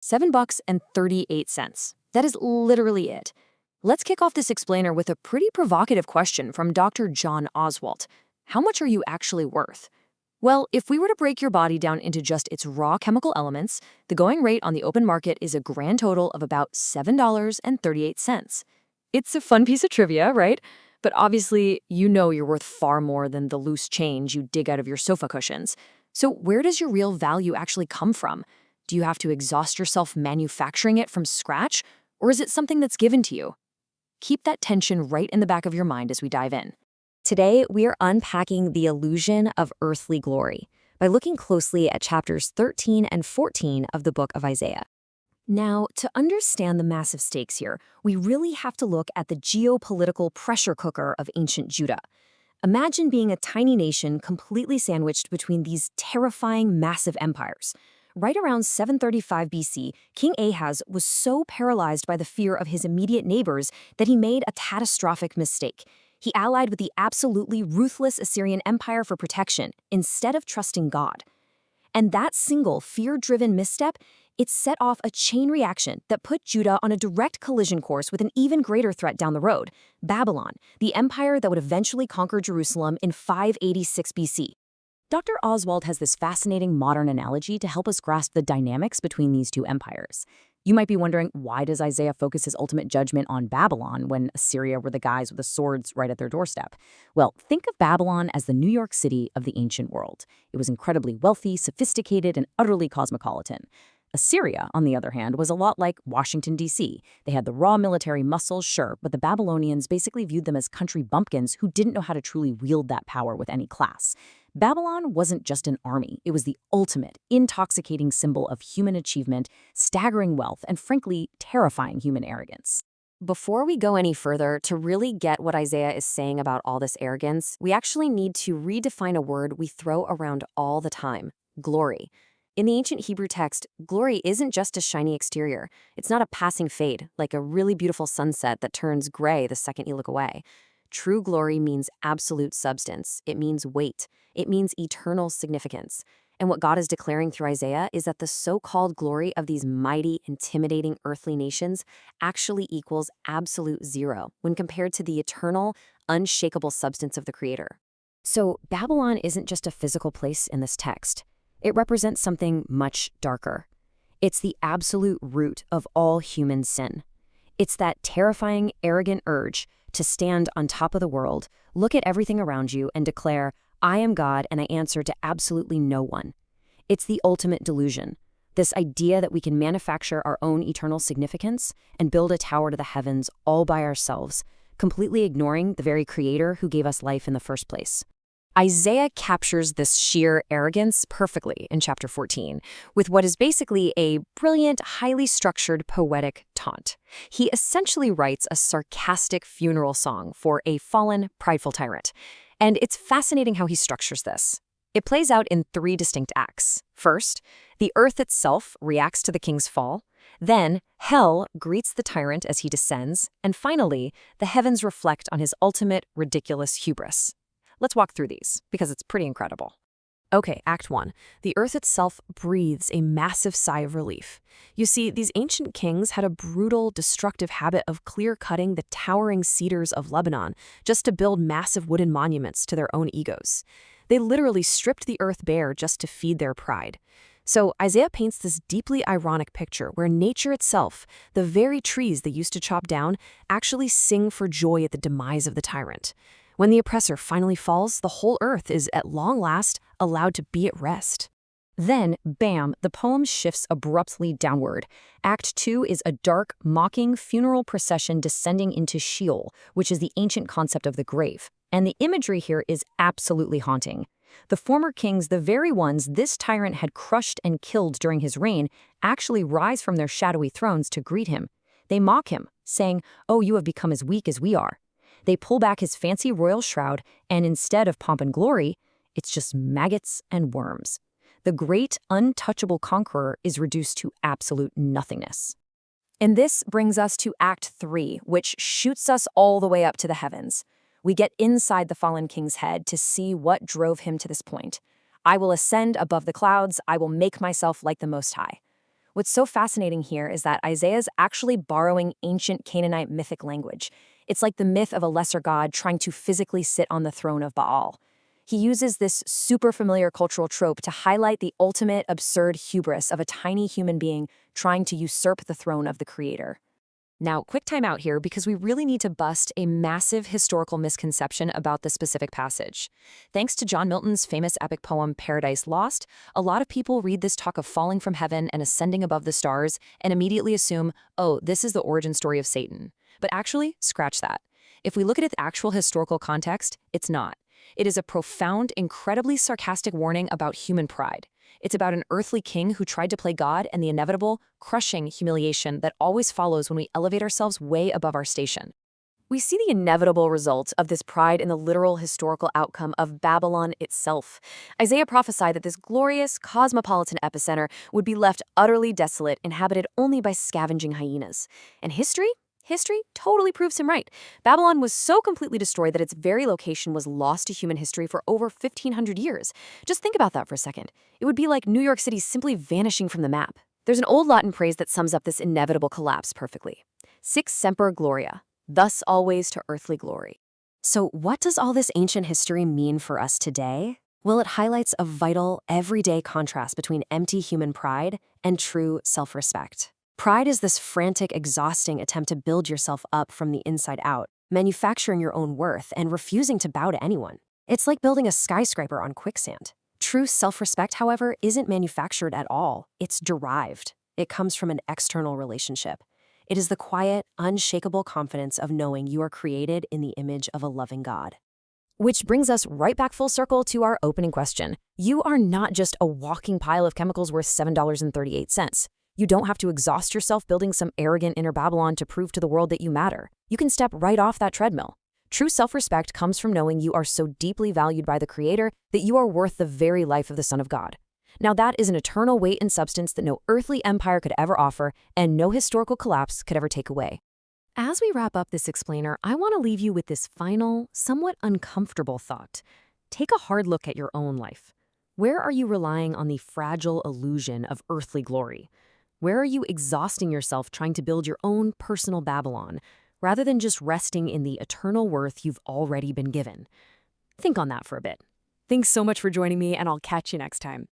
$7.38. That is literally it. Let's kick off this explainer with a pretty provocative question from Dr. John Oswalt. How much are you actually worth? Well, if we were to break your body down into just its raw chemical elements, the going rate on the open market is a grand total of about $7.38. It's a fun piece of trivia, right? But obviously, you know you're worth far more than the loose change you dig out of your sofa cushions. So where does your real value actually come from? Do you have to exhaust yourself manufacturing it from scratch, or is it something that's given to you? Keep that tension right in the back of your mind as we dive in. Today, we are unpacking the illusion of earthly glory by looking closely at chapters 13 and 14 of the book of Isaiah. Now, to understand the massive stakes here, we really have to look at the geopolitical pressure cooker of ancient Judah. Imagine being a tiny nation completely sandwiched between these terrifying, massive empires. Right around 735 BC, King Ahaz was so paralyzed by the fear of his immediate neighbors that he made a catastrophic mistake. He allied with the absolutely ruthless Assyrian Empire for protection instead of trusting God. And that single fear-driven misstep, it set off a chain reaction that put Judah on a direct collision course with an even greater threat down the road, Babylon, the empire that would eventually conquer Jerusalem in 586 BC. Dr. Oswalt has this fascinating modern analogy to help us grasp the dynamics between these two empires. You might be wondering, why does Isaiah focus his ultimate judgment on Babylon when Assyria were the guys with the swords right at their doorstep? Well, think of Babylon as the New York City of the ancient world. It was incredibly wealthy, sophisticated, and utterly cosmopolitan. Assyria, on the other hand, was a lot like Washington, D.C. They had the raw military muscles, sure, but the Babylonians basically viewed them as country bumpkins who didn't know how to truly wield that power with any class. Babylon wasn't just an army. It was the ultimate, intoxicating symbol of human achievement, staggering wealth, and frankly, terrifying human arrogance. Before we go any further, to really get what Isaiah is saying about all this arrogance, we actually need to redefine a word we throw around all the time: glory. In the ancient Hebrew text, glory isn't just a shiny exterior. It's not a passing fade, like a really beautiful sunset that turns gray the second you look away. True glory means absolute substance. It means weight. It means eternal significance. And what God is declaring through Isaiah is that the so-called glory of these mighty, intimidating earthly nations actually equals absolute zero when compared to the eternal, unshakable substance of the Creator. So Babylon isn't just a physical place in this text. It represents something much darker. It's the absolute root of all human sin. It's that terrifying, arrogant urge to stand on top of the world, look at everything around you, and declare, "I am God and I answer to absolutely no one." It's the ultimate delusion, this idea that we can manufacture our own eternal significance and build a tower to the heavens all by ourselves, completely ignoring the very Creator who gave us life in the first place. Isaiah captures this sheer arrogance perfectly in chapter 14, with what is basically a brilliant, highly structured poetic taunt. He essentially writes a sarcastic funeral song for a fallen, prideful tyrant. And it's fascinating how he structures this. It plays out in 3 distinct acts. First, the earth itself reacts to the king's fall. Then, hell greets the tyrant as he descends. And finally, the heavens reflect on his ultimate, ridiculous hubris. Let's walk through these, because it's pretty incredible. Okay, Act 1. The earth itself breathes a massive sigh of relief. You see, these ancient kings had a brutal, destructive habit of clear-cutting the towering cedars of Lebanon just to build massive wooden monuments to their own egos. They literally stripped the earth bare just to feed their pride. So Isaiah paints this deeply ironic picture where nature itself, the very trees they used to chop down, actually sing for joy at the demise of the tyrant. When the oppressor finally falls, the whole earth is, at long last, allowed to be at rest. Then, bam, the poem shifts abruptly downward. Act 2 is a dark, mocking funeral procession descending into Sheol, which is the ancient concept of the grave. And the imagery here is absolutely haunting. The former kings, the very ones this tyrant had crushed and killed during his reign, actually rise from their shadowy thrones to greet him. They mock him, saying, "Oh, you have become as weak as we are." They pull back his fancy royal shroud, and instead of pomp and glory, it's just maggots and worms. The great, untouchable conqueror is reduced to absolute nothingness. And this brings us to Act 3, which shoots us all the way up to the heavens. We get inside the fallen king's head to see what drove him to this point. "I will ascend above the clouds. I will make myself like the Most High." What's so fascinating here is that Isaiah's actually borrowing ancient Canaanite mythic language. It's like the myth of a lesser god trying to physically sit on the throne of Baal. He uses this super familiar cultural trope to highlight the ultimate absurd hubris of a tiny human being trying to usurp the throne of the creator. Now, quick time out here because we really need to bust a massive historical misconception about the specific passage. Thanks to John Milton's famous epic poem Paradise Lost, a lot of people read this talk of falling from heaven and ascending above the stars and immediately assume, oh, this is the origin story of Satan. But actually, scratch that. If we look at its actual historical context, it's not. It is a profound, incredibly sarcastic warning about human pride. It's about an earthly king who tried to play God and the inevitable, crushing humiliation that always follows when we elevate ourselves way above our station. We see the inevitable result of this pride in the literal historical outcome of Babylon itself. Isaiah prophesied that this glorious, cosmopolitan epicenter would be left utterly desolate, inhabited only by scavenging hyenas. And history totally proves him right. Babylon was so completely destroyed that its very location was lost to human history for over 1,500 years. Just think about that for a second. It would be like New York City simply vanishing from the map. There's an old Latin phrase that sums up this inevitable collapse perfectly. Sic semper gloria, thus always to earthly glory. So what does all this ancient history mean for us today? Well, it highlights a vital, everyday contrast between empty human pride and true self-respect. Pride is this frantic, exhausting attempt to build yourself up from the inside out, manufacturing your own worth and refusing to bow to anyone. It's like building a skyscraper on quicksand. True self-respect, however, isn't manufactured at all. It's derived. It comes from an external relationship. It is the quiet, unshakable confidence of knowing you are created in the image of a loving God. Which brings us right back full circle to our opening question. You are not just a walking pile of chemicals worth $7.38. You don't have to exhaust yourself building some arrogant inner Babylon to prove to the world that you matter. You can step right off that treadmill. True self-respect comes from knowing you are so deeply valued by the Creator that you are worth the very life of the Son of God. Now that is an eternal weight and substance that no earthly empire could ever offer and no historical collapse could ever take away. As we wrap up this explainer, I want to leave you with this final, somewhat uncomfortable thought. Take a hard look at your own life. Where are you relying on the fragile illusion of earthly glory? Where are you exhausting yourself trying to build your own personal Babylon, rather than just resting in the eternal worth you've already been given? Think on that for a bit. Thanks so much for joining me, and I'll catch you next time.